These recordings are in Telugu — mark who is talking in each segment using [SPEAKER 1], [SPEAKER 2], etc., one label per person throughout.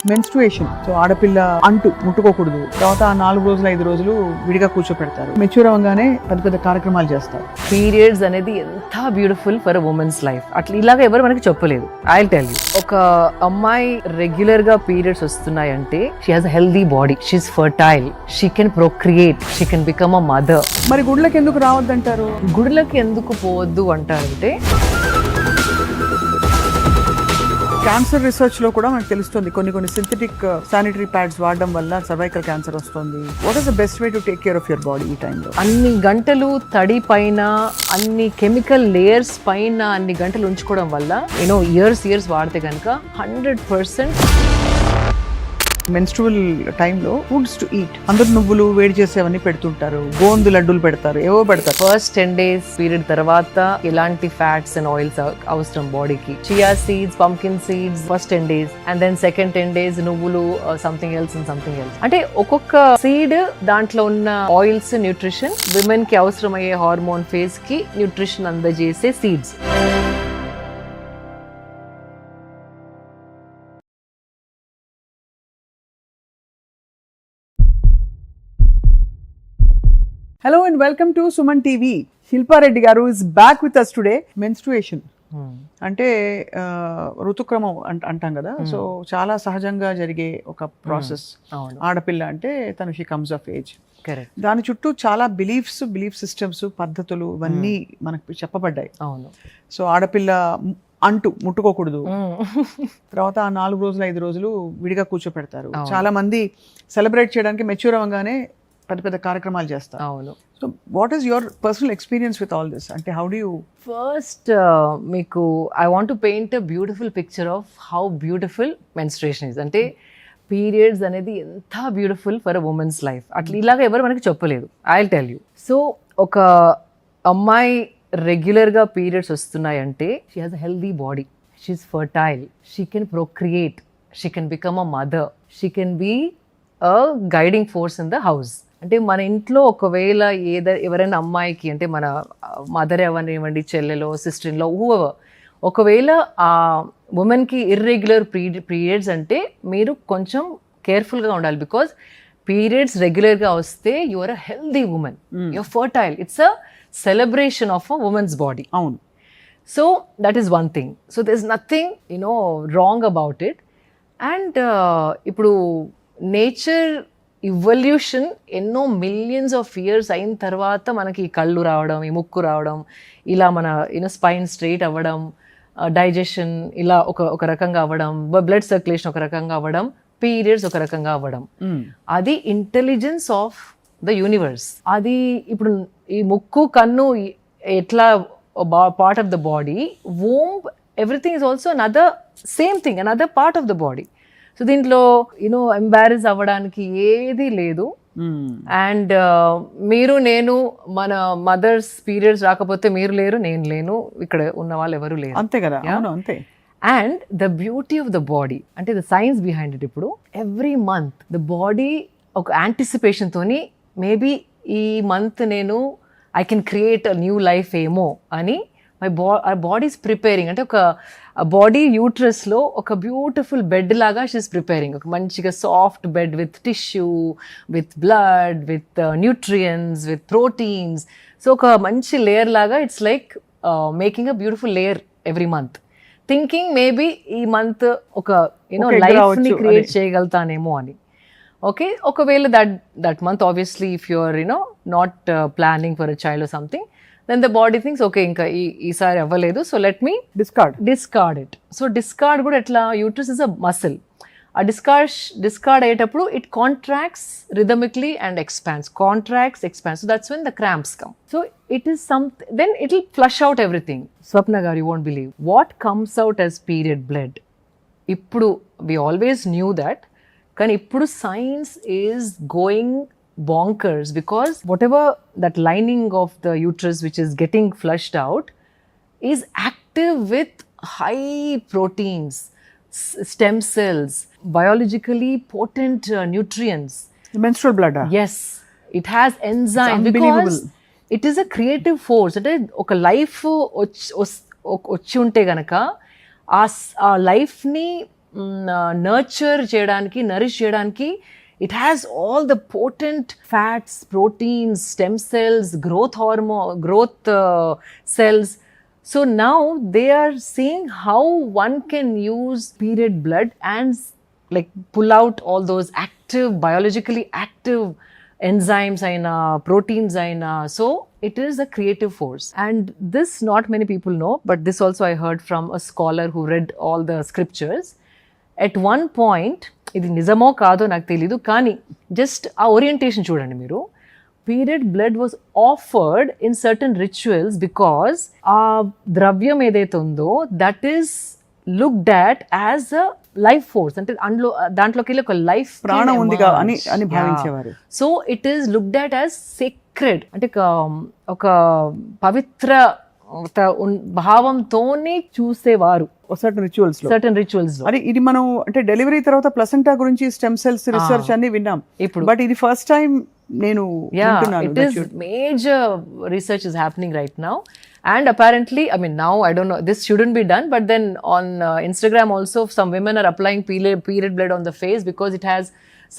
[SPEAKER 1] మెన్స్ట్రుయేషన్, సో ఆడపిల్ల అంటూ ముట్టుకోకూడదు. తర్వాత ఆ 4 రోజులు 5 రోజులు విడిగా కూర్చోపెడతారు. మెచ్యూర్ అవ్వగానే పెద్ద పెద్ద కార్యక్రమాలు చేస్తారు.
[SPEAKER 2] పీరియడ్స్ అనేది ఎంత బ్యూటిఫుల్ ఫర్ ఉమెన్స్ లైఫ్. అట్లా ఇలాగ ఎవరు మనకి చెప్పలేదు. ఐ విల్ టెల్ యూ, ఒక అమ్మాయి రెగ్యులర్ గా పీరియడ్స్ వస్తున్నాయంటే she has a healthy body, she is fertile, she can procreate, she can become a mother.
[SPEAKER 1] మరి గుడ్లకు ఎందుకు రావద్దంటారు?
[SPEAKER 2] గుడులకి ఎందుకు పోవద్దు అంటారంటే
[SPEAKER 1] క్యాన్సర్ రీసెర్చ్ లో కూడా మనకు తెలుస్తుంది కొన్ని సింథటిక్ శానిటరీ ప్యాడ్స్ వాడడం వల్ల సర్వైకల్ క్యాన్సర్ వస్తుంది. What is the best way to take care of your body ఈ టైంలో?
[SPEAKER 2] అన్ని గంటలు తడి పైన, అన్ని కెమికల్ లేయర్స్ పైన అన్ని గంటలు ఉంచుకోవడం వల్ల ఇయర్స్ వాడితే కనుక 100%
[SPEAKER 1] మెన్స్ట్రువల్ టైంలో ఫుడ్స్ టు ఈట్, అందరు నువ్వులు వేడి చేసేవన్నీ పెడుతుంటారు, గోందు లడ్డూలు పెడతారు, ఏవో పెడతారు.
[SPEAKER 2] ఫస్ట్ 10 days పీరియడ్ తర్వాత ఎలాంటి ఫ్యాట్స్ అండ్ ఆయిల్స్ అవసరం బాడీకి. Chia seeds, pumpkin seeds first 10 days, and then second 10 days నువ్వులు, సంథింగ్ ఎల్స్. అంటే ఒక్కొక్క సీడ్ దాంట్లో ఉన్న ఆయిల్స్, న్యూట్రిషన్, విమెన్ కి అవసరమయ్యే హార్మోన్ ఫేజ్ కి న్యూట్రిషన్ అందజేసే seeds.
[SPEAKER 1] Hello and welcome to Suman TV. Shilpa Reddy garu is back with us today. Menstruation అంటే ఋతుక్రమం అంటాం కదా. సో చాలా సహజంగా జరిగే ఒక ప్రాసెస్. ఆడపిల్ల అంటే తను షీ కమ్స్ ఆఫ్ ఏజ్. దాని చుట్టూ చాలా బిలీఫ్ సిస్టమ్స్, పద్ధతులు ఇవన్నీ మనకు చెప్పబడ్డాయి. సో ఆడపిల్ల అంటూ ముట్టుకోకూడదు. తర్వాత ఆ 4 రోజులు 5 రోజులు విడిగా కూర్చోపెడతారు. చాలా మంది సెలబ్రేట్ చేయడానికి మెచ్యూర్ అవ్వగానే పెద్ద పెద్ద కార్యక్రమాలు చేస్తారు.
[SPEAKER 2] అవును.
[SPEAKER 1] So what is your personal experience with all this? అంటే హౌ డు యూ
[SPEAKER 2] ఫస్ట్ మీకు I want to paint a beautiful picture of how beautiful menstruation is. అంటే పీరియడ్స్ అనేది ఎంత beautiful for a women's life. అట్లా ఇలాగ ఎవరు మనకి చెప్పలేదు. I will tell you. So ఒక అమ్మాయి రెగ్యులర్గా పీరియడ్స్ వస్తున్నాయంటే she has a healthy body, she is fertile, she can procreate, she can become a mother, she can be a guiding force in the house. అంటే మన ఇంట్లో ఒకవేళ ఎవరైనా అమ్మాయికి, అంటే మన మదర్ ఎవరివ్వండి, చెల్లెలో, సిస్టర్ ఇన్ లా, ఒకవేళ ఆ ఉమెన్కి ఇర్రెగ్యులర్ పీరియడ్స్ అంటే మీరు కొంచెం కేర్ఫుల్గా ఉండాలి. బికాజ్ పీరియడ్స్ రెగ్యులర్గా వస్తే you are a healthy woman, you are fertile. It's a celebration of a woman's body.
[SPEAKER 1] అవును.
[SPEAKER 2] So that is one thing. So there is nothing wrong about it. And ఇప్పుడు నేచర్ ఇవల్యూషన్ ఎన్నో మిలియన్స్ ఆఫ్ ఇయర్స్ అయిన తర్వాత మనకి ఈ కళ్ళు రావడం, ఈ ముక్కు రావడం, ఇలా మన స్పైన్ స్ట్రైట్ అవ్వడం, డైజెషన్ ఇలా ఒక రకంగా అవ్వడం, బ్లడ్ సర్క్యులేషన్ ఒక రకంగా అవ్వడం, పీరియడ్స్ ఒక రకంగా అవ్వడం, అది ఇంటెలిజెన్స్ ఆఫ్ ద యూనివర్స్. అది ఇప్పుడు ఈ ముక్కు, కన్ను ఎట్లా part of the body, womb, everything is also another same thing, another part of the body. So దీంట్లో ఎంబారెస్ అవ్వడానికి ఏది లేదు. అండ్ మీరు నేను, మన మదర్స్ పీరియడ్స్ రాకపోతే మీరు లేరు, నేను లేను, ఇక్కడ ఉన్న వాళ్ళు ఎవరు లేరు.
[SPEAKER 1] అంతే కదా. అంతే.
[SPEAKER 2] And the beauty of the body, అంటే ద సైన్స్ బిహైండ్ ఇట్. ఇప్పుడు ఎవ్రీ మంత్ ద బాడీ ఒక యాంటిసిపేషన్ తోని, మేబీ ఈ మంత్ నేను I can create a new life ఏమో అని బాడీ ఈస్ ప్రిపేరింగ్. అంటే ఒక బాడీ యూట్రస్లో ఒక బ్యూటిఫుల్ బెడ్ లాగా షీఈస్ ప్రిపేరింగ్. ఒక మంచిగా soft bed with tissue, with blood, with nutrients, with proteins. So ఒక మంచి లేయర్ లాగా it's like making a beautiful layer every month, thinking maybe ఈ మంత్ ఒక లైఫ్ని క్రియేట్ చేయగలుగుతానేమో అని. ఓకే, ఒకవేళ that month obviously if you are not planning for a child or something, then the body thinks okay ఇంకా ఈసారి అవ్వలేదు, so let me discard it. So discard కూడా ఎట్లా, యూట్రస్ ఇస్ అ మసిల్. ఆ డిస్కార్డ్ అయ్యేటప్పుడు it contracts rhythmically and expands, contracts, expands. So that's when the cramps come. So it is something, then it will flush out everything. Swapna garu, you won't believe what comes out as period blood. Ippudu we always knew that, కానీ ఇప్పుడు science is going bonkers, because whatever that lining of the uterus which is getting flushed out is active with high proteins, stem cells, biologically potent nutrients.
[SPEAKER 1] The menstrual blood.
[SPEAKER 2] Yes, it has enzymes, because it is a creative force. అంటే ఒక లైఫ్ వచ్చి ఉంటే గనక ఆ లైఫ్ని నర్చర్ చేయడానికి, నరిష్ చేయడానికి, it has all the potent fats, proteins, stem cells, growth hormone, growth cells. So now they are seeing how one can use period blood and like pull out all those active, biologically active enzymes and proteins and so it is a creative force. And this not many people know, but this also I heard from a scholar who read all the scriptures. At one point, ఇది నిజమో కాదో నాకు తెలీదు, కానీ జస్ట్ ఆ ఓరియంటేషన్ చూడండి మీరు. Period blood was offered in certain rituals because ఆ ద్రవ్యం ఏదైతే ఉందో that is looked at as a life force, అంటే దాంట్లోకి వెళ్ళి ఒక లైఫ్
[SPEAKER 1] ప్రాణం ఉంది అని భావించేవారు.
[SPEAKER 2] So it is looked at as sacred, అంటే ఒక పవిత్ర భావంతోనే చూసేవారు
[SPEAKER 1] సర్టన్ రిచువల్స్ లో. అది ఇది మనం అంటే డెలివరీ తర్వాత ప్లసెంటా గురించి స్టెమ్ సెల్స్ రిసెర్చ్ అన్ని విన్నాం ఇప్పుడు, బట్ ఇది ఫస్ట్ టైం నేను
[SPEAKER 2] it is major research is happening right now. And apparently, I mean, now I don't know, this shouldn't be done, but then on Instagram also some women are applying period blood on the face because it has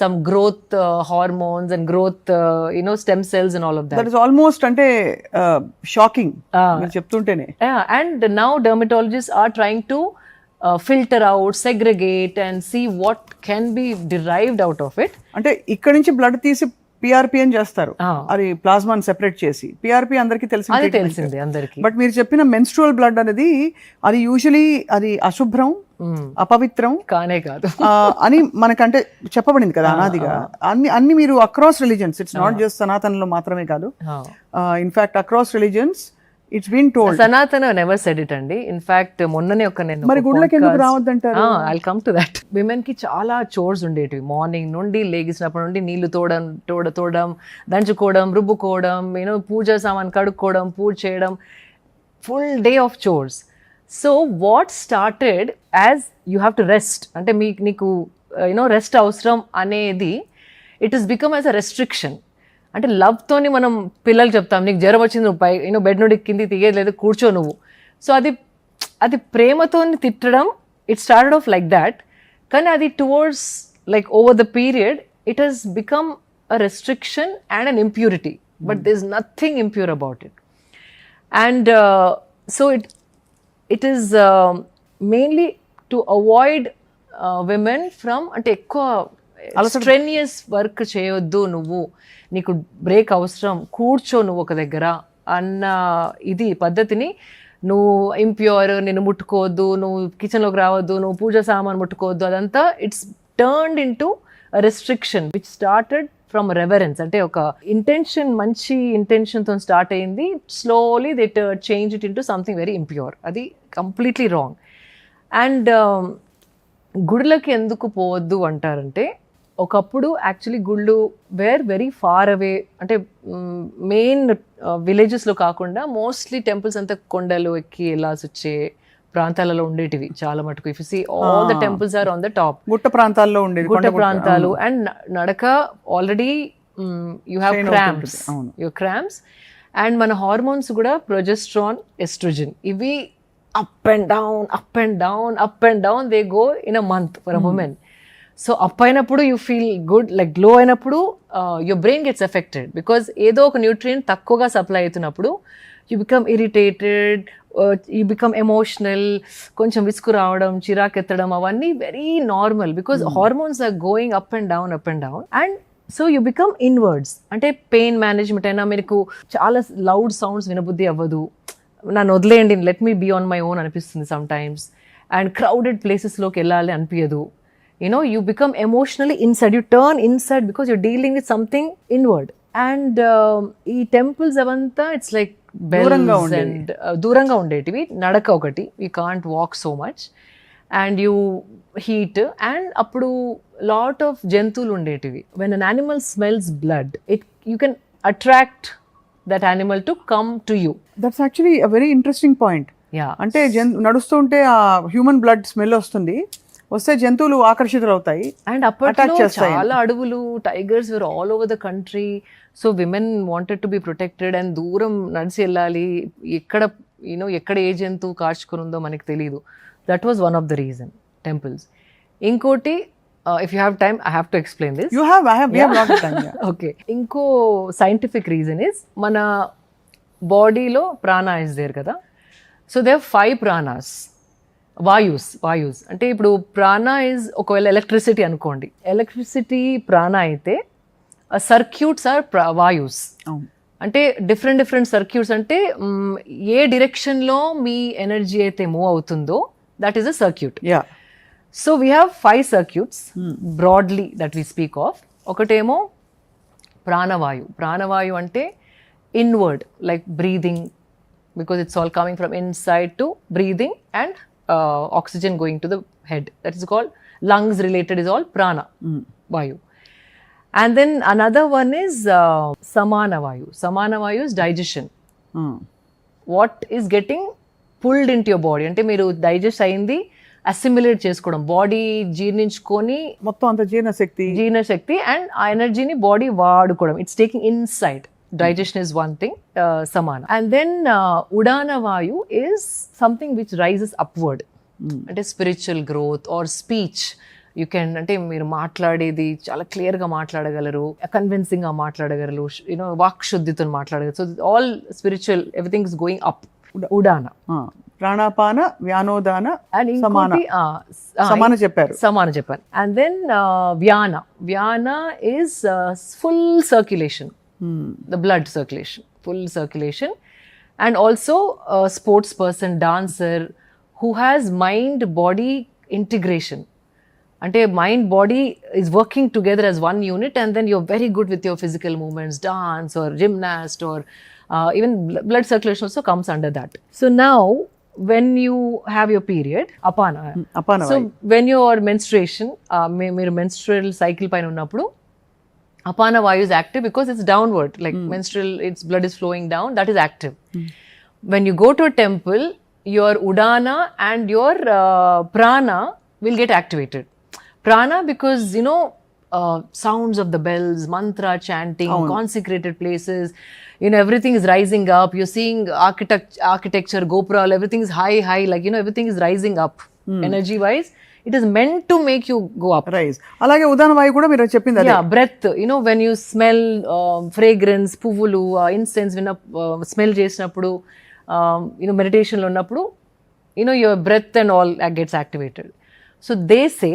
[SPEAKER 2] some growth hormones and growth stem cells and all of that.
[SPEAKER 1] That is almost ante shocking మీరు చెప్తుంటేనే.
[SPEAKER 2] Yeah, and now dermatologists are trying to filter out, segregate and see what can be derived out of it.
[SPEAKER 1] అంటే ఇక్కడ నుంచి బ్లడ్ తీసి పిఆర్పి అని చేస్తారు, అది ప్లాస్మాని సెపరేట్ చేసి. పిఆర్పి అందరికి
[SPEAKER 2] తెలిసింది అందరికి.
[SPEAKER 1] బట్ మీరు చెప్పిన మెన్స్ట్రువల్ బ్లడ్ అనేది అది యూజువలీ అది అశుభ్రం, అపవిత్రం
[SPEAKER 2] కానే కాదు
[SPEAKER 1] అని మనకంటే చెప్పబడింది కదా అనాదిగా. అన్ని మీరు across religions, it's not just సనాతనలో మాత్రమే కాదు, in fact across religions it's been told.
[SPEAKER 2] సనాతన నెవర్ సెడ్ ఇట్ అండి. ఇన్ఫాక్ట్ మొన్ననే
[SPEAKER 1] మరి గుళ్ళకి ఎందుకు రావద్దంటారు?
[SPEAKER 2] I'll come to that. Women కి చాలా చోర్స్ ఉండేటివి. మార్నింగ్ నుండి లేగిసినప్పటి నుండి నీళ్లు తోడడం, దంచుకోవడం, రుబ్బుకోవడం, పూజ సామాన్ కడుక్కోవడం, పూజ చేయడం, full day of chores. So what started as you have to rest, అంటే నీకు రెస్ట్ అవసరం అనేది it is become as a restriction. అంటే లవ్తోని మనం పిల్లలు చెప్తాం, నీకు జ్వరం వచ్చింది, నువ్వు బెడ్ నుండి కింది తీయలేదు, కూర్చో నువ్వు. సో అది ప్రేమతో తిట్టడం, it started off like that. కానీ అది towards like over the period it has become a restriction and an impurity, but there is nothing impure about it. And so it is mainly to avoid women from, అంటే ఎక్కువ స్ట్రెన్యూస్ వర్క్ చేయొద్దు, నువ్వు నీకు బ్రేక్ అవసరం, కూర్చో నువ్వు ఒక దగ్గర అన్న ఇది పద్ధతిని, నువ్వు ఇంప్యూర్, నిన్ను ముట్టుకోవద్దు, నువ్వు కిచెన్లోకి రావద్దు, నువ్వు పూజ సామాన్ ముట్టుకోవద్దు, అదంతా it's turned in to restriction which started from reverence. అంటే ఒక ఇంటెన్షన్, మంచి ఇంటెన్షన్తో స్టార్ట్ అయింది, slowly they change it in to something very impure. అది కంప్లీట్లీ రాంగ్. అండ్ గుడులకి ఎందుకు పోవద్దు అంటారంటే, ఒకప్పుడు యాక్చువల్లీ గుళ్ళు వేర్ వెరీ ఫార్ అవే, అంటే మెయిన్ విలేజెస్లో కాకుండా మోస్ట్లీ టెంపుల్స్ అంతా కొండలు ఎక్కి వెళ్ళాల్సి వచ్చే ప్రాంతాలలో ఉండేటివి చాలా మటుకు. If you see all the temples are on the top,
[SPEAKER 1] గుట్ట ప్రాంతాల్లో ఉండేవి,
[SPEAKER 2] గుట్ట ప్రాంతాలు. అండ్ నడక already you have cramps and మన హార్మోన్స్ కూడా ప్రొజెస్ట్రాన్, ఎస్ట్రోజన్, ఇవి up and down they go in a month for a woman. So up అయినప్పుడు you feel good, like glow అయినప్పుడు your brain gets affected because ఏదో ఒక న్యూట్రియంట్ తక్కువగా సప్లై అవుతున్నప్పుడు you become irritated, you become emotional, కొంచెం విసుగు రావడం, చిరాకెత్తడం, అవన్నీ very normal because hormones are going up and down and so you become inwards. అంటే పెయిన్ మేనేజ్మెంట్ అయినా మీకు చాలా లౌడ్ సౌండ్స్ వినబుద్ధి అవ్వదు, నన్ను వదిలేయండి, let me be on my own అనిపిస్తుంది సమ్ టైమ్స్. అండ్ క్రౌడెడ్ ప్లేసెస్లోకి వెళ్ళాలి అనిపించదు. You become emotionally inside, you turn inside because you're dealing with something inward. And ee temples avanta it's like bells and duranga undetivi, nadaka okati, you can't walk so much and you heat, and appudu lot of jantulu undetivi. When an animal smells blood, you can attract that animal to come to you.
[SPEAKER 1] That's actually a very interesting point.
[SPEAKER 2] Yeah,
[SPEAKER 1] అంటే నడుస్తుంటే ఆ హ్యూమన్ బ్లడ్ స్మెల్ వస్తే జంతువులు ఆకర్షితులు అవుతాయి.
[SPEAKER 2] అండ్ అప్పట్లో చాలా అడవులు, tigers were all over the country. So women wanted to be protected and దూరం నడిచి వెళ్ళాలి, ఎక్కడ ఏ జంతువు కాచుకుని ఉందో మనకి తెలియదు. That was one of the reason temples. ఇంకోటి if you have time I have to explain this.
[SPEAKER 1] You have, I have, we have lot of time.
[SPEAKER 2] Okay, ఇంకో సైంటిఫిక్ రీజన్ ఇస్ మన బాడీలో ప్రాణ ఇస్ దేర్ కదా. So they 5 pranas. వాయూస్ అంటే ఇప్పుడు ప్రాణ ఇస్ ఒకవేళ ఎలక్ట్రిసిటీ అనుకోండి, ఎలక్ట్రిసిటీ ప్రాణ అయితే సర్క్యూట్స్ ఆర్ వాయూస్. అంటే డిఫరెంట్ సర్క్యూట్స్ అంటే ఏ డిరెక్షన్లో మీ ఎనర్జీ అయితే మూవ్ అవుతుందో that is a circuit.
[SPEAKER 1] Yeah.
[SPEAKER 2] So we have 5 circuits broadly that we speak of. ఒకటేమో ప్రాణవాయు అంటే inward, like breathing, because it's all coming from inside to breathing and oxygen going to the head. That is called lungs related is all prana vayu. And then another one is samana vayu is digestion. What is getting pulled into your body అంటే మీరు డైజెస్ట్ అయింది అసిమిలేట్ చేసుకోవడం, బాడీ జీర్ణించుకొని
[SPEAKER 1] మొత్తం అంత జీర్ణశక్తి
[SPEAKER 2] అండ్ ఆ ఎనర్జీని బాడీ వాడుకోవడం. It's taking inside. Digestion is one thing, samana. And then udana vayu is something which rises upward. అంటే spiritual growth or speech. You can అంటే మీరు మాట్లాడేది చాలా క్లియర్గా మాట్లాడగలరు, కన్విన్సింగ్గా మాట్లాడగలరు, యూనో వాక్ శుద్ధితో మాట్లాడగలరు. So all spiritual, everything is going up. ఉడానా,
[SPEAKER 1] ప్రాణాపాన వ్యానోదాన
[SPEAKER 2] అండ్
[SPEAKER 1] సమాన చెప్పారు.
[SPEAKER 2] And then vyana is full circulation, the blood circulation, full circulation. And also a sports person, dancer who has mind body integration. Ante mind body is working together as one unit, and then you're very good with your physical movements, dance or gymnast or even blood circulation also comes under that. So now when you have your period, apana
[SPEAKER 1] so
[SPEAKER 2] when your menstruation మీరు menstrual cycle పైన ఉన్నప్పుడు apana vayu is active because it's downward, like menstrual, its blood is flowing down, that is active. When you go to a temple, your udana and your prana will get activated. Prana because you know sounds of the bells, mantra chanting, consecrated places, you know everything is rising up. You're seeing architecture, gopura, everything is high, like you know everything is rising up energy wise. It is meant to make you go up.
[SPEAKER 1] Rise. అలాగే ఉదాన వాయు కూడా మీరు చెప్పింది అదే.
[SPEAKER 2] Yeah, breath. You know when you smell fragrance, పువ్వులు, incense స్మెల్ చేసినప్పుడు, you know meditation లో ఉన్నప్పుడు, you know your breath and all gets activated. So they say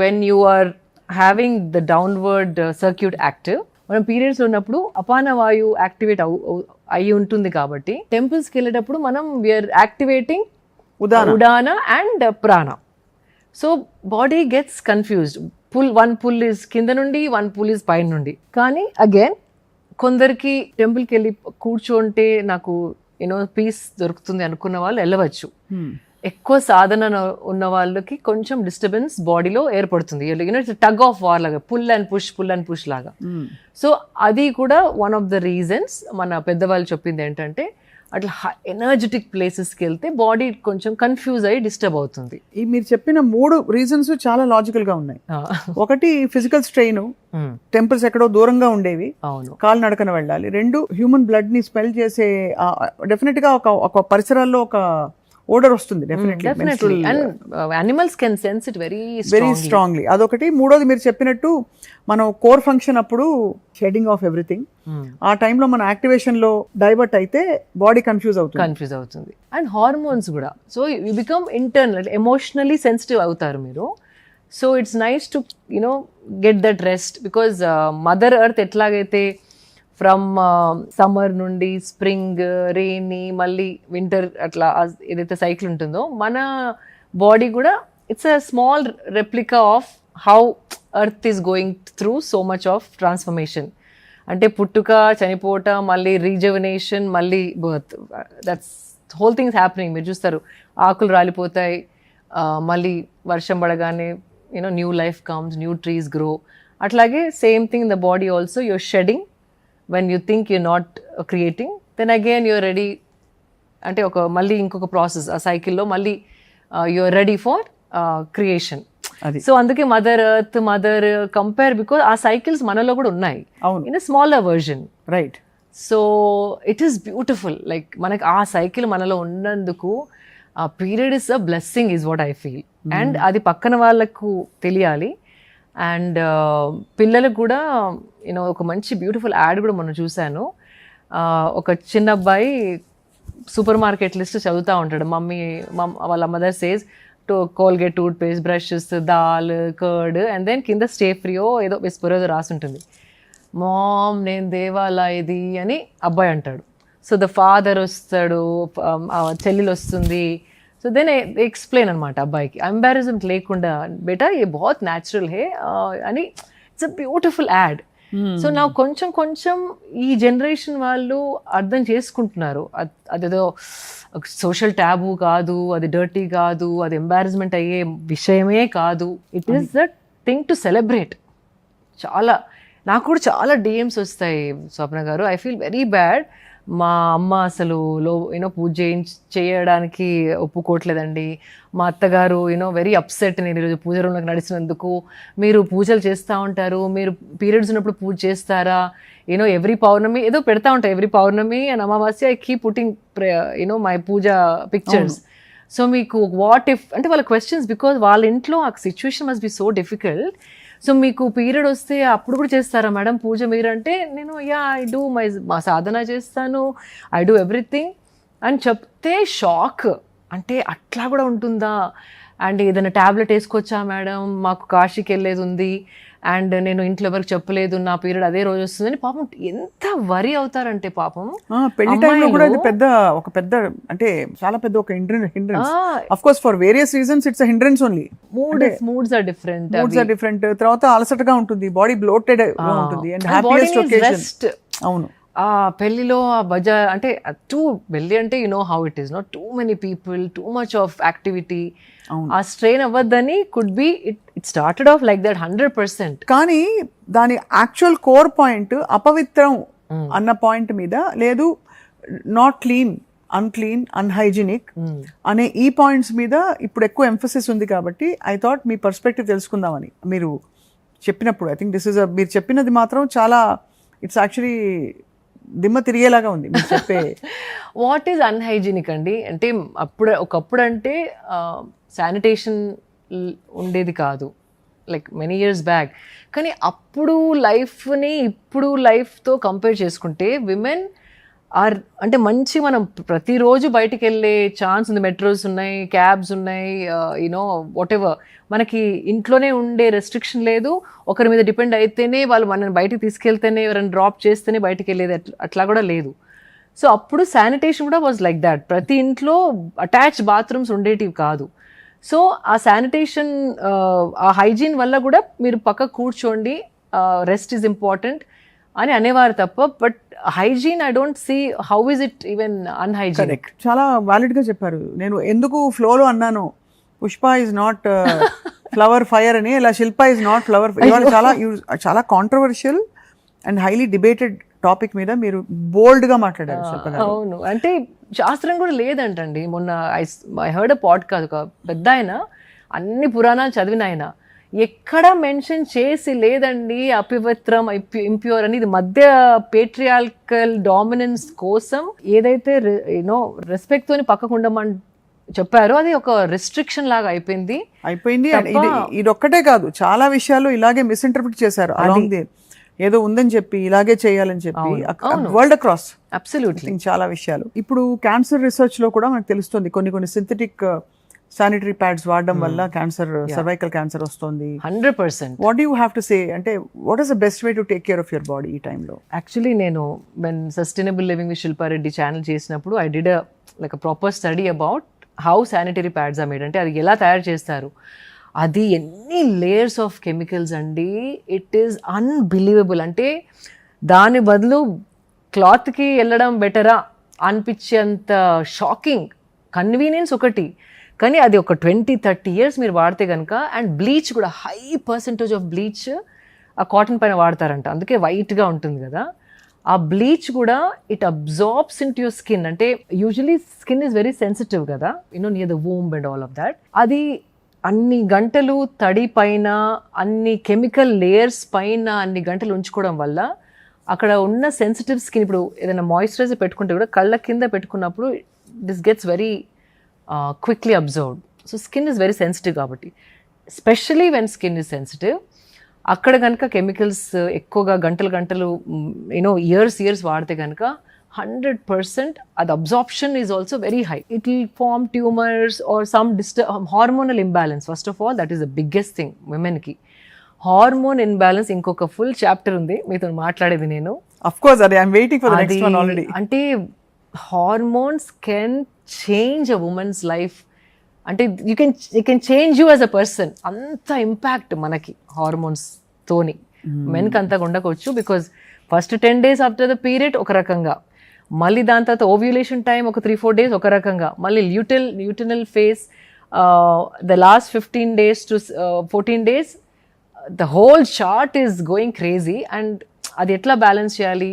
[SPEAKER 2] when you are having the downward circuit active, మనం పీరియడ్స్ లో ఉన్నప్పుడు అపాన వాయు యాక్టివేట్ అయ్యి ఉంటుంది కాబట్టి టెంపుల్స్కి వెళ్ళేటప్పుడు మనం we are activating udana and prana. So body gets confused. One pull is కింద నుండి, వన్ పుల్ ఇస్ పైన నుండి. కానీ అగైన్ కొందరికి టెంపుల్కి వెళ్ళి కూర్చోంటే నాకు యూనో పీస్ దొరుకుతుంది అనుకున్న వాళ్ళు వెళ్ళవచ్చు. ఎక్కువ సాధన ఉన్న వాళ్ళకి కొంచెం డిస్టర్బెన్స్ బాడీలో ఏర్పడుతుంది. You know it's tug of war లాగా, పుల్ అండ్ పుష్ లాగా. సో అది కూడా వన్ ఆఫ్ ద రీజన్స్. మన పెద్దవాళ్ళు చెప్పింది ఏంటంటే అట్లా ఎనర్జెటిక్ ప్లేసెస్కి వెళ్తే బాడీ కొంచెం కన్ఫ్యూజ్ అయ్యి డిస్టర్బ్ అవుతుంది.
[SPEAKER 1] ఈ మీరు చెప్పిన 3 రీజన్స్ చాలా లాజికల్ గా ఉన్నాయి. ఒకటి ఫిజికల్ స్ట్రెయిన్, టెంపుల్స్ ఎక్కడో దూరంగా ఉండేవి, కాలు నడకన వెళ్ళాలి. 2 హ్యూమన్ బ్లడ్ ని స్మెల్ చేసే డెఫినెట్ గా ఒక పరిసరాల్లో ఒక ఓడర్ వస్తుంది
[SPEAKER 2] definitely. And animals can sense it very
[SPEAKER 1] strongly. అదొకటి. మూడోది మీరు చెప్పినట్టు మనం కోర్ ఫంక్షన్ అప్పుడు షెడింగ్ ఆఫ్ ఎవ్రీథింగ్, ఆ టైంలో మన యాక్టివేషన్ లో డైవర్ట్ అయితే బాడీ కన్ఫ్యూజ్ అవుతుంది.
[SPEAKER 2] అండ్ హార్మోన్స్ కూడా. So you become internal emotionally sensitive అవుతారు మీరు. So it's nice to you know get that rest, because mother earth ఎట్లాగైతే ఫ్రమ్ సమ్మర్ నుండి స్ప్రింగ్, రెయినీ, మళ్ళీ వింటర్, అట్లా ఏదైతే సైకిల్ ఉంటుందో మన బాడీ కూడా it's a small replica of how earth is going through so much of transformation. అంటే పుట్టుక, చనిపోవటం, మళ్ళీ రీజవనేషన్, మళ్ళీ birth, that's whole things happening. మీరు చూస్తారు ఆకులు రాలిపోతాయి, మళ్ళీ వర్షం పడగానే you know new life comes, new trees grow. అట్లాగే same thing in the body also. Your shedding when you think you're not creating, then again you're ready. అంటే ఒక మళ్ళీ ఇంకొక ప్రాసెస్ ఆ సైకిల్లో మళ్ళీ you're ready for creation. So అందుకే mother earth, mother compare, because ఆ సైకిల్స్ మనలో కూడా ఉన్నాయి in a smaller version,
[SPEAKER 1] right?
[SPEAKER 2] So it is beautiful. Like మనకి ఆ సైకిల్ మనలో ఉన్నందుకు ఆ period is a blessing, is what I feel. And అది పక్కన వాళ్ళకు తెలియాలి. అండ్ పిల్లలకు కూడా యూనో ఒక మంచి బ్యూటిఫుల్ యాడ్ కూడా మొన్న చూశాను. ఒక చిన్న అబ్బాయి సూపర్ మార్కెట్ లిస్ట్ చదువుతూ ఉంటాడు. వాళ్ళ mother says Colgate, toothpaste, brushes, dal, curd and then కింద స్టే ఫ్రీయో ఏదో విస్పర్ ఏదో రాసి ఉంటుంది. మామ్ నేను దేవాలా ఇది అని అబ్బాయి అంటాడు. సో ద ఫాదర్ వస్తాడు, చెల్లెలు వస్తుంది. సో దెన్ ఎక్స్ప్లెయిన్ అనమాట అబ్బాయికి, ఎంబారస్మెంట్ లేకుండా, బేటా ఏ బహుత్ న్యాచురల్ హే అని. It's a beautiful add. So నాకు కొంచెం ఈ జనరేషన్ వాళ్ళు అర్థం చేసుకుంటున్నారు. అదేదో సోషల్ ట్యాబు కాదు, అది డర్టీ కాదు, అది ఎంబారస్మెంట్ అయ్యే విషయమే కాదు. It is the thing to celebrate. చాలా నాకు కూడా చాలా డిఎమ్స్ వస్తాయి స్వప్న గారు. I feel very bad. మా అమ్మ అసలు పూజ చేయడానికి ఒప్పుకోవట్లేదండి. మా అత్తగారు వెరీ అప్సెట్, నేను ఈరోజు పూజ రూమ్లోకి నడిచినందుకు. మీరు పూజలు చేస్తూ ఉంటారు, మీరు పీరియడ్స్ ఉన్నప్పుడు పూజ చేస్తారా? ఎవ్రీ పౌర్ణమి ఏదో పెడతా ఉంటాయి, every Pournami and Amavasya I keep putting my puja pictures. So మీకు వాట్ ఇఫ్ అంటే వాళ్ళ క్వశ్చన్స్, బికాజ్ వాళ్ళ ఇంట్లో ఆ situation must be so difficult. So మీకు పీరియడ్ వస్తే అప్పుడు కూడా చేస్తారా మేడం పూజ మీరు అంటే, నేను ఐ డూ మా సాధన చేస్తాను, ఐ డూ ఎవ్రీథింగ్ అని చెప్తే షాక్. అంటే అట్లా కూడా ఉంటుందా? అండ్ ఏదైనా ట్యాబ్లెట్ వేసుకోవచ్చా మేడం, మాకు కాశీకి వెళ్ళేది ఉంది అండ్ నేను ఇంట్లో ఎవరికి చెప్పలేదు, నా పీరియడ్ అదే రోజు వస్తుందని. పాపం ఎంత వరి అవుతారంటే పాపం.
[SPEAKER 1] పెళ్లి టైంలో కూడా ఇది ఒక పెద్ద అంటే చాలా పెద్ద ఒక hindrance. Of course for various reasons it's hindrance only.
[SPEAKER 2] Moods are different.
[SPEAKER 1] తర్వాత అలసటగా ఉంటుంది, బాడీ బ్లోటెడ్ గా ఉంటుంది అండ్ హ్యాపీయెస్ట్ ఒకేషన్. అవును,
[SPEAKER 2] పెళ్లిలో అంటే పెళ్లి అంటే how it is, too many people, too much of activity. ఆ స్ట్రెయిన్ అవ్వద్దని could be it started off like that 100%.
[SPEAKER 1] కానీ దాని యాక్చువల్ కోర్ పాయింట్ అపవిత్రం అన్న పాయింట్ మీద లేదు, నాట్ క్లీన్, అన్క్లీన్, అన్హైజీనిక్ అనే ఈ పాయింట్స్ మీద ఇప్పుడు ఎక్కువ ఎంఫసిస్ ఉంది. కాబట్టి ఐ థాట్ మీ పర్స్పెక్టివ్ తెలుసుకుందామని మీరు చెప్పినప్పుడు. ఐ థింక్ దిస్ ఇస్ మీరు చెప్పినది మాత్రం చాలా ఇట్స్ యాక్చువల్లీ దిమ్మ తిరిగేలాగా ఉంది మీరు చెప్పే.
[SPEAKER 2] వాట్ ఈజ్ అన్హైజీనిక్ అండి అంటే ఒకప్పుడు అంటే శానిటేషన్ ఉండేది కాదు, లైక్ మెనీ ఇయర్స్ బ్యాక్. కానీ అప్పుడు లైఫ్ని ఇప్పుడు లైఫ్తో కంపేర్ చేసుకుంటే విమెన్ ఆర్ అంటే మనం ప్రతిరోజు బయటికి వెళ్ళే ఛాన్స్ ఉంది. మెట్రోస్ ఉన్నాయి, క్యాబ్స్ ఉన్నాయి, వాట్ ఎవర్. మనకి ఇంట్లోనే ఉండే రెస్ట్రిక్షన్ లేదు. ఒకరి మీద డిపెండ్ అయితేనే వాళ్ళు మనల్ని బయటికి తీసుకెళ్తేనే, ఎవరైనా డ్రాప్ చేస్తేనే బయటికి వెళ్ళేది, అట్లా కూడా లేదు. సో అప్పుడు శానిటేషన్ కూడా వాజ్ లైక్ దాట్. ప్రతి ఇంట్లో అటాచ్డ్ బాత్రూమ్స్ ఉండేటివి కాదు. సో ఆ శానిటేషన్, ఆ హైజీన్ వల్ల కూడా మీరు పక్క కూర్చోండి, రెస్ట్ ఈజ్ ఇంపార్టెంట్ అని అనేవారు తప్ప. But hygiene I don't see how is it even unhygienic.
[SPEAKER 1] చాలా వ్యాలిడ్ గా చెప్పారు. నేను ఎందుకు ఫ్లోలో అన్నాను Pushpa is not flower fire అని, ఇలా శిల్ప ఇస్ నాట్ ఫ్లవర్. చాలా controversial and highly debated topic మీద మీరు బోల్డ్ గా మాట్లాడారు శిల్ప గారు.
[SPEAKER 2] అవును, అంటే శాస్త్రం కూడా లేదంటండి. మొన్న ఐ హర్డ్ అ పాడ్కాస్ట్, ఒక పెద్ద ఆయన, అన్ని పురాణాలు చదివిన ఆయన, ఎక్కడ మెన్షన్ చేసి లేదండి అపవిత్రం, ఇంప్యూర్ అని. ఇది మధ్య పేట్రియార్కల్ డామినెన్స్ కోసం ఏదైతే రెస్పెక్ట్ తోని పక్కకు ఉండమని చెప్పారో అది ఒక రెస్ట్రిక్షన్ లాగా అయిపోయింది.
[SPEAKER 1] ఇది ఒక్కటే కాదు, చాలా విషయాలు ఇలాగే మిస్ఇంటర్ప్రిట్ చేశారు. అలాంగ్ ఏదో ఉందని చెప్పి ఇలాగే చేయాలని చెప్పి వరల్డ్ అక్రాస్
[SPEAKER 2] అబ్సల్యూట్లీ
[SPEAKER 1] చాలా విషయాలు. ఇప్పుడు క్యాన్సర్ రీసెర్చ్ లో కూడా మనకు తెలుస్తుంది కొన్ని సింథటిక్ శానిటరీ ప్యాడ్స్ వాడడం వల్ల క్యాన్సర్, సర్వైకల్ క్యాన్సర్ వస్తుంది
[SPEAKER 2] 100%.
[SPEAKER 1] What do you have to say, అంటే what is the best way to take care of your body ఈ టైంలో?
[SPEAKER 2] యాక్చువల్లీ నేను sustainable living with Shilpa Reddy channel చేసినప్పుడు I did like a proper study about how sanitary pads are made. అంటే అది ఎలా తయారు చేస్తారు, అది ఎన్ని లేయర్స్ ఆఫ్ కెమికల్స్ అండి, ఇట్ ఈస్ అన్బిలీవబుల్. అంటే దాని బదులు క్లాత్కి వెళ్ళడం బెటరా అనిపించేంత షాకింగ్. కన్వీనియన్స్ ఒకటి, కానీ అది ఒక 20-30 years మీరు వాడితే కనుక. అండ్ బ్లీచ్ కూడా హై పర్సెంటేజ్ ఆఫ్ బ్లీచ్ ఆ కాటన్ పైన వాడతారంట, అందుకే వైట్గా ఉంటుంది కదా. ఆ బ్లీచ్ కూడా it absorbs into your skin. అంటే usually skin is very sensitive కదా, near the womb and all of that. అది అన్ని గంటలు తడి పైన, అన్ని కెమికల్ లేయర్స్ పైన అన్ని గంటలు ఉంచుకోవడం వల్ల అక్కడ ఉన్న సెన్సిటివ్ స్కిన్, ఇప్పుడు ఏదైనా మాయిశ్చరైజర్ పెట్టుకుంటే కూడా కళ్ళ కింద పెట్టుకున్నప్పుడు this gets very quickly observed. So skin is very sensitive కాబట్టి, especially when skin is sensitive, అక్కడ కనుక కెమికల్స్ ఎక్కువగా గంటలు ఇయర్స్ వాడితే కనుక 100% అది absorption is also very high. It will form tumours or some hormonal imbalance. First of all that is the biggest thing విమెన్కి. హార్మోన్ ఇన్బ్యాలెన్స్ ఇంకొక ఫుల్ చాప్టర్ ఉంది మీతో మాట్లాడేది నేను.
[SPEAKER 1] Of course, I'm waiting for the next one already.
[SPEAKER 2] అంటే hormones can change a women's life. అంటే you can change you as a person. అంత ఇంపాక్ట్ మనకి హార్మోన్స్ తోని. మెన్కి అంతగా ఉండకపోవచ్చు, because first 10 days after the period ఒక రకంగా, మళ్ళీ దాని తర్వాత ఓవ్యులేషన్ టైం ఒక 3-4 days ఒక రకంగా, మళ్ళీ luteal phase the last 15 days to 14 days the whole chart is going crazy. And అది ఎట్లా బ్యాలెన్స్ చేయాలి,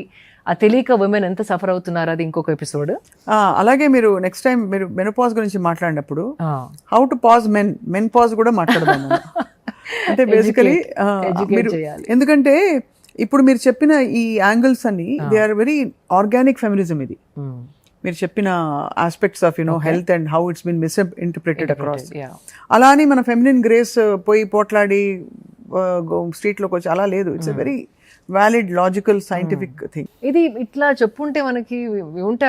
[SPEAKER 2] ఆ తెలియక ఉమెన్ ఎంత సఫర్ అవుతున్నారు, అది ఇంకొక ఎపిసోడ్.
[SPEAKER 1] అలాగే మీరు నెక్స్ట్ టైం మీరు మెనోపాజ్ గురించి మాట్లాడినప్పుడు how to pause men pause కూడా మాట్లాడదాం. అంటే బేసికలీ ఎందుకంటే ఇప్పుడు మీరు చెప్పిన ఈ యాంగిల్స్ అన్ని they are very organic feminism. ఇది మీరు చెప్పిన aspects of health and how it's been misinterpreted across. అలా అని మన ఫెమినిన్ గ్రేస్ పోయి పోట్లాడి స్ట్రీట్లోకి వచ్చి అలా లేదు. It's a very valid logical scientific thing.
[SPEAKER 2] ఇది ఇట్లా చెప్పుంటే మనకి ఉంటే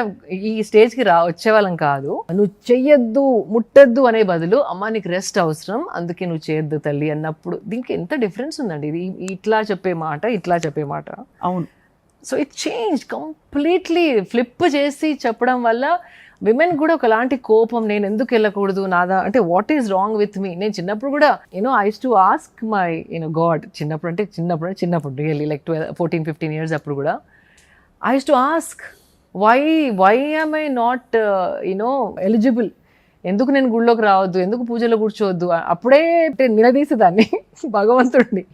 [SPEAKER 2] ఈ స్టేజ్కి వచ్చేవాళ్ళం కాదు. నువ్వు చెయ్యొద్దు ముట్టద్దు అనే బదులు అమ్మ నీకు రెస్ట్ అవసరం అందుకే నువ్వు చేయొద్దు తల్లి అన్నప్పుడు దీనికి ఎంత డిఫరెన్స్ ఉందండి. ఇది ఇట్లా చెప్పే మాట.
[SPEAKER 1] అవును.
[SPEAKER 2] So it change completely flip చేసి చెప్పడం వల్ల విమెన్ కూడా ఒకలాంటి కోపం, నేను ఎందుకు వెళ్ళకూడదు నాదా అంటే what is wrong with me. నేను చిన్నప్పుడు కూడా I use to ask my God, చిన్నప్పుడు రియల్లీ లైక్ 14-15 years అప్పుడు కూడా I use to ask why am I not eligible, ఎందుకు నేను గుళ్ళోకి రావద్దు, ఎందుకు పూజలో కూర్చోవద్దు. అప్పుడే నిలదీసేదాన్ని భగవంతుడిని.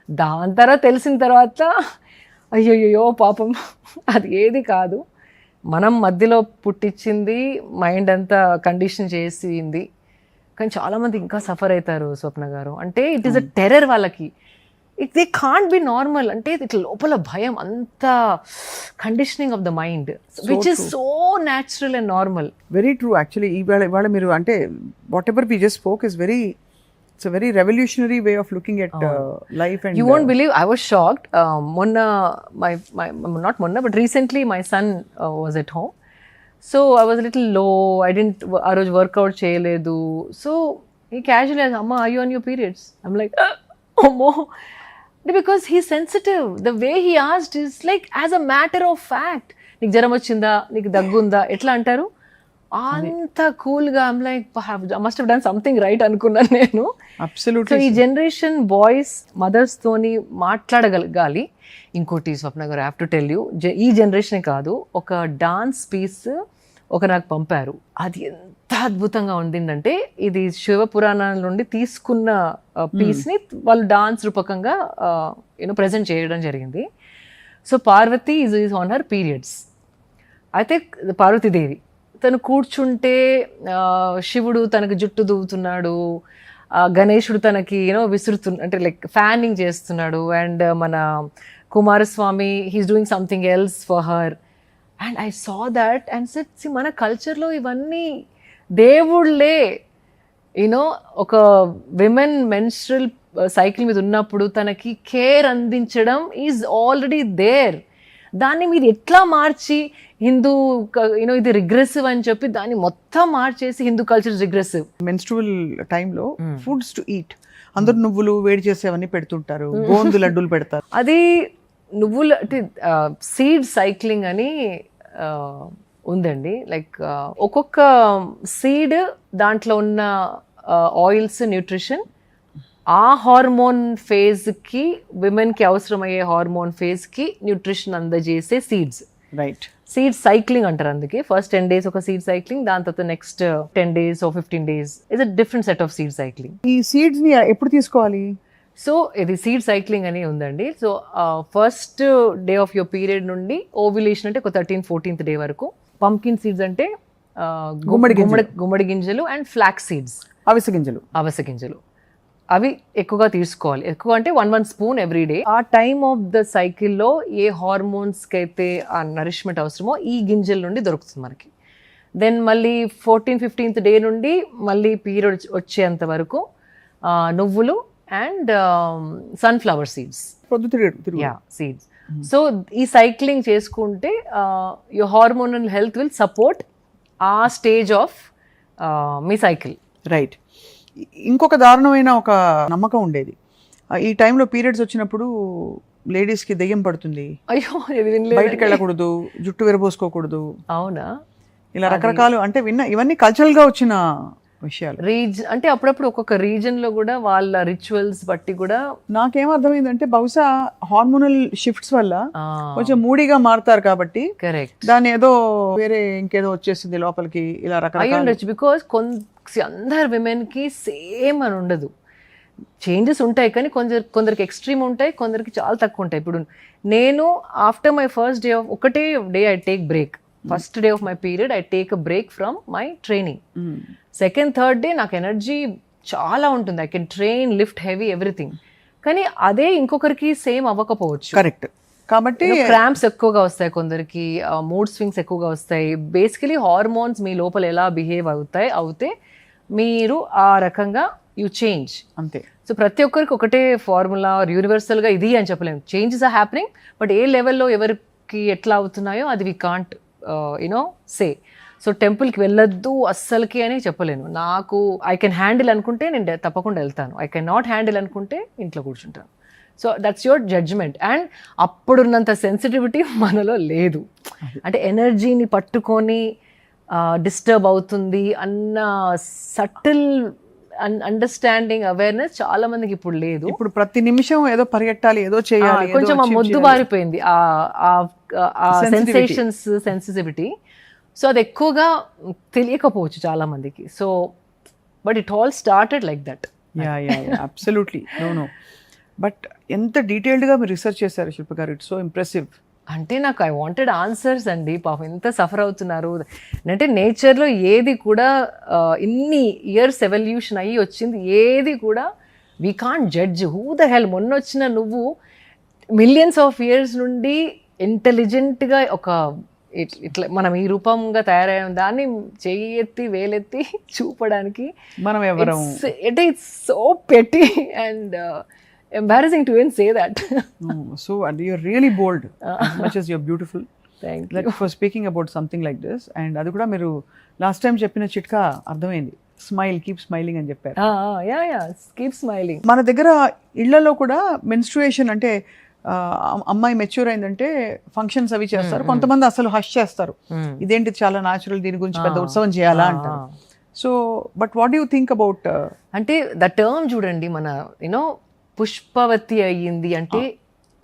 [SPEAKER 2] దాని తర్వాత తెలిసిన తర్వాత అయ్యయ్యో పాపం అది ఏది కాదు, మనం మధ్యలో పుట్టించింది, మైండ్ అంతా కండిషన్ చేసింది. కానీ చాలామంది ఇంకా సఫర్ అవుతారు స్వప్న గారు. అంటే ఇట్ ఈస్ అ టెర్రర్ వాళ్ళకి. They can't be normal. అంటే ఇట్లా లోపల భయం, అంత conditioning of the mind which is so natural and normal.
[SPEAKER 1] Very true. Actually ఇవాళ మీరు అంటే whatever we just spoke is very, it's a very revolutionary way of looking at life. And
[SPEAKER 2] you won't believe, I was shocked. Not monna, but recently my son was at home, so I was a little low. I didn't aa roj workout cheyaledu, so he casually asked, "Amma, are you on your periods?" I'm like, oh no, because he's sensitive. The way he asked is like as a matter of fact, నీకు జ్వరం వచ్చిందా, నీకు దగ్గుందా ఎట్లా అంటారు అంత కూల్గా. I'm like must have done something right అనుకున్నాను నేను.
[SPEAKER 1] అబ్సల్యూట్లీ.
[SPEAKER 2] సో ఈ జనరేషన్ బాయ్స్ మదర్స్ తోని మాట్లాడగలగాలి. ఇంకోటి స్వప్న గారు, హ్యావ్ టు టెల్ యూ, ఈ జనరేషన్ కాదు, ఒక డాన్స్ పీస్ నాకు పంపారు. అది ఎంత అద్భుతంగా ఉండిందంటే, ఇది శివపురాణాల నుండి తీసుకున్న పీస్ని వాళ్ళు డాన్స్ రూపకంగా ప్రజెంట్ చేయడం జరిగింది. So Parvati is on her periods. అయితే పార్వతీదేవి తను కూర్చుంటే శివుడు తనకు జుట్టు దువ్వుతున్నాడు, గణేశుడు తనకి అంటే లైక్ ఫ్యానింగ్ చేస్తున్నాడు, అండ్ మన Kumaraswamy he's doing something else for her. And I saw that and set, మన కల్చర్లో ఇవన్నీ దేవుళ్ళే. ఒక విమెన్ మెన్స్ట్రల్ సైకిల్ మీద ఉన్నప్పుడు తనకి కేర్ అందించడం ఈజ్ ఆల్రెడీ దేర్. దాన్ని మీరు ఎట్లా మార్చి హిందూ ఇది రిగ్రెసివ్ అని చెప్పి దాన్ని మొత్తం మార్చేసి హిందూ కల్చర్ రిగ్రెసివ్.
[SPEAKER 1] మెన్స్ట్రువల్ టైంలో ఫుడ్స్ టు ఈట్, అందరు నువ్వులు వేడి చేసేవన్నీ పెడుతుంటారు, గోందు లడ్డూలు పెడతారు.
[SPEAKER 2] అది నువ్వులు అంటే సీడ్ సైక్లింగ్ అని ఉందండి. లైక్ ఒక్కొక్క సీడ్ దాంట్లో ఉన్న ఆయిల్స్, న్యూట్రిషన్ ఆ హార్మోన్ ఫేజ్కి, విమెన్కి అవసరమయ్యే హార్మోన్ ఫేజ్కి న్యూట్రిషన్ అందజేసే సీడ్స్.
[SPEAKER 1] రైట్.
[SPEAKER 2] సీడ్ సైక్లింగ్ అంటారు. అందుకే ఫస్ట్ 10 days ఒక సీడ్ సైక్లింగ్, దాని తర్వాత next 10 days or 15 days is a different set of seed cycling.
[SPEAKER 1] ఈ సీడ్స్ ని ఎప్పుడు తీసుకోవాలి?
[SPEAKER 2] సో ఇది సీడ్ సైక్లింగ్ అని ఉందండి. So first day of your period నుండి ఓవ్యులేషన్ అంటే ఒక 13th-14th day వరకు. పంకిన్ సీడ్స్ అంటే గుమ్మడి గింజలు, అండ్ ఫ్లాక్స్ సీడ్స్ అవిసె గింజలు అవి ఎక్కువగా తీసుకోవాలి. ఎక్కువ అంటే 1 spoon ఎవ్రీ డే. ఆ టైమ్ ఆఫ్ ద సైకిల్లో ఏ హార్మోన్స్కి అయితే ఆ నరిష్మెంట్ అవసరమో ఈ గింజల నుండి దొరుకుతుంది మనకి. దెన్ మళ్ళీ 14th-15th డే నుండి మళ్ళీ పీరియడ్ వచ్చేంత వరకు నువ్వులు అండ్ సన్ఫ్లవర్ సీడ్స్,
[SPEAKER 1] పొద్దుతిరుగుడు.
[SPEAKER 2] Yeah seeds. సో ఈ సైక్లింగ్ చేసుకుంటే your hormonal health will support ఆ స్టేజ్ ఆఫ్ మీ సైకిల్.
[SPEAKER 1] రైట్. ఇంకొక దారుణమైన ఒక నమ్మకం ఉండేది, ఈ టైంలో పీరియడ్స్ వచ్చినప్పుడు లేడీస్కి దెయ్యం పడుతుంది,
[SPEAKER 2] అయ్యో ఇది వినలేదు,
[SPEAKER 1] బయటికి వెళ్ళకూడదు, జుట్టు విరబోసుకోకూడదు,
[SPEAKER 2] అవునా?
[SPEAKER 1] ఇలా రకరకాలు అంటే ఇవన్నీ కల్చరల్ గా వచ్చిన విషయాలు.
[SPEAKER 2] అంటే అప్పుడప్పుడు ఒక్కొక్క రీజన్ లో కూడా వాళ్ళ రిచువల్స్ బట్టి కూడా
[SPEAKER 1] నాకేం అర్థమైందంటే బహుశా హార్మోనల్ షిఫ్ట్స్ వల్ల కొంచెం మూడీగా మారుతారు కాబట్టి
[SPEAKER 2] కరెక్ట్
[SPEAKER 1] దాని ఏదో వేరే ఇంకేదో వచ్చేసింది లోపలికి, ఇలా
[SPEAKER 2] అయి
[SPEAKER 1] రకరకాల.
[SPEAKER 2] ఉండొచ్చు. బికాస్ అందరు విమెన్ కి సేమ్ అని ఉండదు, చేంజెస్ ఉంటాయి, కానీ కొందరికి ఎక్స్ట్రీమ్ ఉంటాయి, కొందరికి చాలా తక్కువ ఉంటాయి. ఇప్పుడు నేను after my first day of ఒకటే day I take break, first day of my period I take a break from my training. Second third day నాకు ఎనర్జీ చాలా ఉంటుంది, I can train, lift heavy, everything. కానీ అదే ఇంకొకరికి సేమ్ అవ్వకపోవచ్చు.
[SPEAKER 1] కరెక్ట్. కాబట్టి
[SPEAKER 2] క్రాంప్స్ ఎక్కువగా వస్తాయి, కొందరికి మూడ్ స్వింగ్స్ ఎక్కువగా వస్తాయి. బేసికలీ హార్మోన్స్ మీ లోపల ఎలా బిహేవ్ అవుతే మీరు ఆ రకంగా యూ చేంజ్
[SPEAKER 1] అంతే.
[SPEAKER 2] సో ప్రతి ఒక్కరికి ఒకటే ఫార్ములా యూనివర్సల్గా ఇది అని చెప్పలేము. చేంజెస్ ఆర్ హ్యాపెనింగ్, బట్ ఏ లెవెల్లో ఎవరికి ఎట్లా అవుతున్నాయో అది వి కాంట్ సే. సో టెంపుల్కి వెళ్ళొద్దు అస్సలకి అని చెప్పలేను. నాకు ఐ కెన్ హ్యాండిల్ అనుకుంటే నేను తప్పకుండా వెళ్తాను, ఐ కెన్ నాట్ హ్యాండిల్ అనుకుంటే ఇంట్లో కూర్చుంటాను. So that's your judgement. And అప్పుడున్నంత సెన్సిటివిటీ మనలో లేదు, అంటే ఎనర్జీని పట్టుకొని డిస్టర్బ్ అవుతుంది అన్న సటిల్ అండర్స్టాండింగ్, అవేర్నెస్ చాలా మందికి ఇప్పుడు లేదు.
[SPEAKER 1] ఇప్పుడు ప్రతి నిమిషం ఏదో పరిగెట్టాలి, ఏదో చేయాలి,
[SPEAKER 2] కొంచెం మొద్దు బారిపోయింది సెన్సేషన్స్, సెన్సిటివిటీ. సో అది ఎక్కువగా తెలియకపోవచ్చు చాలా మందికి. So but it all started like that.
[SPEAKER 1] Absolutely. No but ఎంత డీటెయిల్డ్గా మీరు రీసెర్చ్ చేశారు శిల్ప గారు, ఇట్స్ సో ఇంప్రెసివ్.
[SPEAKER 2] అంటే నాకు ఐ వాంటెడ్ ఆన్సర్స్ అండి. పాపం ఎంత సఫర్ అవుతున్నారు అంటే నేచర్లో ఏది కూడా ఇన్ని ఇయర్స్ ఎవల్యూషన్ అయ్యి వచ్చింది, ఏది కూడా we can't judge who the hell. మొన్న వచ్చిన నువ్వు మిలియన్స్ ఆఫ్ ఇయర్స్ నుండి ఇంటెలిజెంట్గా ఒక ఇట్లా మనం ఈ రూపంగా తయారయ్యాం, దాన్ని చెయ్యి ఎత్తి వేలెత్తి చూపడానికి
[SPEAKER 1] మనం ఎవరు
[SPEAKER 2] అంటే ఇట్స్ సో పెట్టి and embarrassing to even say that.
[SPEAKER 1] So and you're really bold as much as you're beautiful.
[SPEAKER 2] Thank you.
[SPEAKER 1] Like for speaking about something like this. And అది కూడా మీరు లాస్ట్ టైం చెప్పిన చిట్కా అర్థమైంది, స్మైల్, కీప్ స్మైలింగ్ అని చెప్పారు.
[SPEAKER 2] Keep smiling.
[SPEAKER 1] మన దగ్గర ఇళ్లలో కూడా మెన్స్ట్రుయేషన్ అంటే అమ్మాయి మెచ్యూర్ అయిందంటే ఫంక్షన్స్ అవి చేస్తారు, కొంతమంది అసలు హష్ చేస్తారు, ఇదేంటి చాలా న్యాచురల్, దీని గురించి పెద్ద ఉత్సవం చేయాలా అంటారు. So but what you think about
[SPEAKER 2] అంటే ద టర్మ్ చూడండి, మన యూనో పుష్పవతి అయ్యింది అంటే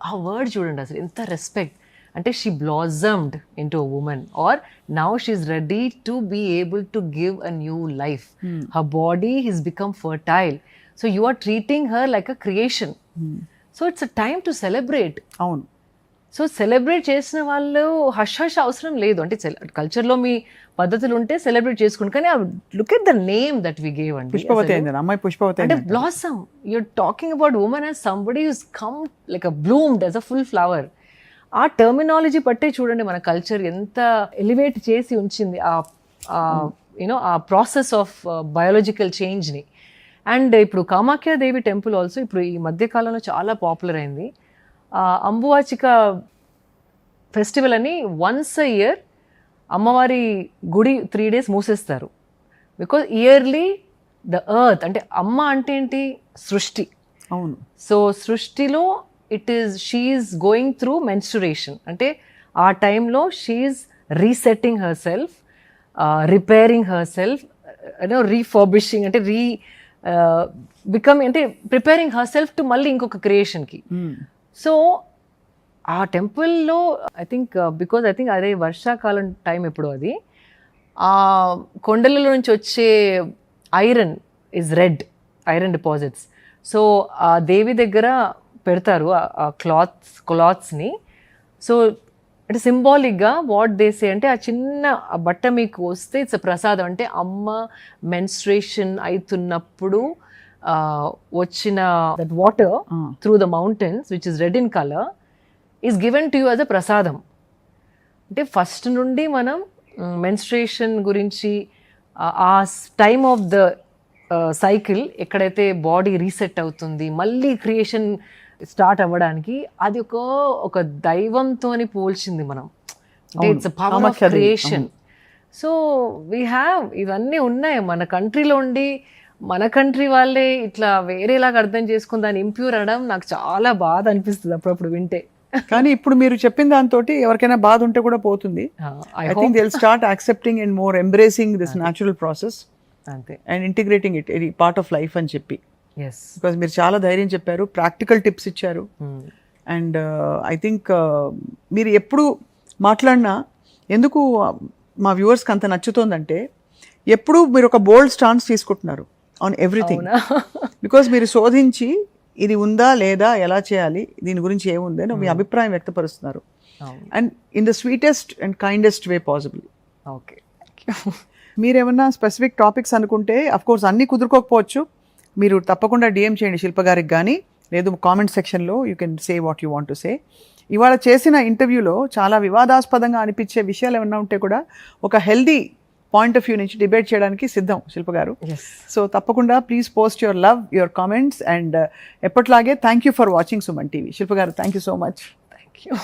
[SPEAKER 2] ఆ వర్డ్ చూడండి అసలు ఎంత రెస్పెక్ట్. అంటే she blossomed into a woman, or now she is ready to be able to give a new life. Her body his become fertile. So you are treating her like a creation. So it's a time to celebrate.
[SPEAKER 1] అవును.
[SPEAKER 2] సో సెలబ్రేట్ చేసిన వాళ్ళు హష్ అవసరం లేదు. అంటే కల్చర్లో మీ పద్ధతులు ఉంటే సెలబ్రేట్ చేసుకోండి, కానీ look at the name that we gave అండి.
[SPEAKER 1] పుష్పవతి అయింది అమ్మాయి, పుష్పవతి
[SPEAKER 2] అంటే blossom. You're talking about women as somebody who's come like a bloomed as a full flower. ఆ టర్మినాలజీ పట్టే చూడండి మన కల్చర్ ఎంత ఎలివేట్ చేసి ఉంచింది యూనో ఆ ప్రాసెస్ ఆఫ్ బయాలజికల్ చేంజ్ని. అండ్ ఇప్పుడు కామాఖ్యాదేవి టెంపుల్ ఆల్సో ఇప్పుడు ఈ మధ్యకాలంలో చాలా పాపులర్ అయింది. అంబువాచిక ఫెస్టివల్ అని వన్స్ అ ఇయర్ అమ్మవారి గుడి 3 days మూసేస్తారు. బికాజ్ ఇయర్లీ ద ఎర్త్, అంటే అమ్మ అంటే ఏంటి, సృష్టి.
[SPEAKER 1] అవును.
[SPEAKER 2] సో సృష్టిలో షీఈస్ గోయింగ్ త్రూ మెన్స్ట్రురేషన్. అంటే ఆ టైంలో she is resetting herself, repairing herself, refurbishing అంటే అంటే ప్రిపేరింగ్ హర్ సెల్ఫ్ టు మళ్ళీ ఇంకొక క్రియేషన్కి. సో ఆ టెంపుల్లో I think because I think అదే వర్షాకాలం టైం ఎప్పుడు అది ఆ కొండలలో నుంచి వచ్చే iron is red, iron deposits. So ఆ దేవి దగ్గర పెడతారు ఆ క్లాత్స్ని. సో అంటే సింబాలిక్గా వాట్ దే సే అంటే ఆ చిన్న బట్ట మీకు వస్తే ఇట్స్ అ ప్రసాదం. అంటే అమ్మ మెన్స్ట్రేషన్ అవుతున్నప్పుడు వచ్చిన that water through the mountains which is red in colour is given to you as అ ప్రసాదం. అంటే ఫస్ట్ నుండి మనం మెన్స్ట్రేషన్ గురించి ఆ టైమ్ ఆఫ్ ద సైకిల్ ఎక్కడైతే బాడీ రీసెట్ అవుతుంది, మళ్ళీ క్రియేషన్ స్టార్ట్ అవ్వడానికి అది ఒక దైవంతోని పోల్చింది మనం. అంటే its power of creation. So we have ఇవన్నీ ఉన్నాయి మన కంట్రీలో ఉండి మన కంట్రీ వాళ్ళే ఇట్లా వేరేలాగా అర్థం చేసుకుని దాన్ని ఇంప్యూర్ అనడం నాకు చాలా బాధ అనిపిస్తుంది అప్పుడప్పుడు వింటే.
[SPEAKER 1] కానీ ఇప్పుడు మీరు చెప్పిన దాంతో ఎవరికైనా బాధ ఉంటే కూడా పోతుంది. I think they will start accepting and more embracing this natural process
[SPEAKER 2] అంతే,
[SPEAKER 1] అండ్ ఇంటిగ్రేటింగ్ ఇట్ ఇది పార్ట్ ఆఫ్ లైఫ్ అని చెప్పి.
[SPEAKER 2] ఎస్,
[SPEAKER 1] బికాస్ మీరు చాలా ధైర్యం చెప్పారు, ప్రాక్టికల్ టిప్స్ ఇచ్చారు. అండ్ ఐ థింక్ మీరు ఎప్పుడు మాట్లాడినా ఎందుకు మా వ్యూవర్స్కి అంత నచ్చుతోందంటే ఎప్పుడు మీరు ఒక బోల్డ్ స్టాన్స్ తీసుకుంటున్నారు ఆన్ ఎవ్రీథింగ్. బికాస్ మీరు శోధించి ఇది ఉందా లేదా, ఎలా చేయాలి, దీని గురించి ఏముంది అని మీ అభిప్రాయం వ్యక్తపరుస్తున్నారు. And in the sweetest and kindest way possible.
[SPEAKER 2] Okay,
[SPEAKER 1] మీరేమన్నా స్పెసిఫిక్ టాపిక్స్ అనుకుంటే అఫ్ కోర్స్ అన్నీ కుదురుకోకపోవచ్చు, మీరు తప్పకుండా డిఎం చేయండి శిల్ప గారికి, కానీ లేదు కామెంట్ సెక్షన్లో you can say what you want to say. ఇవాళ చేసిన ఇంటర్వ్యూలో చాలా వివాదాస్పదంగా అనిపించే విషయాలు ఏమన్నా ఉంటే కూడా ఒక హెల్దీ పాయింట్ ఆఫ్ వ్యూ నుంచి డిబేట్ చేయడానికి సిద్ధం శిల్ప గారు. సో తప్పకుండా please post your love, your comments, and ఎప్పట్లాగే thank you for watching Suman TV. Shilpa garu, thank you so much.
[SPEAKER 2] Thank you.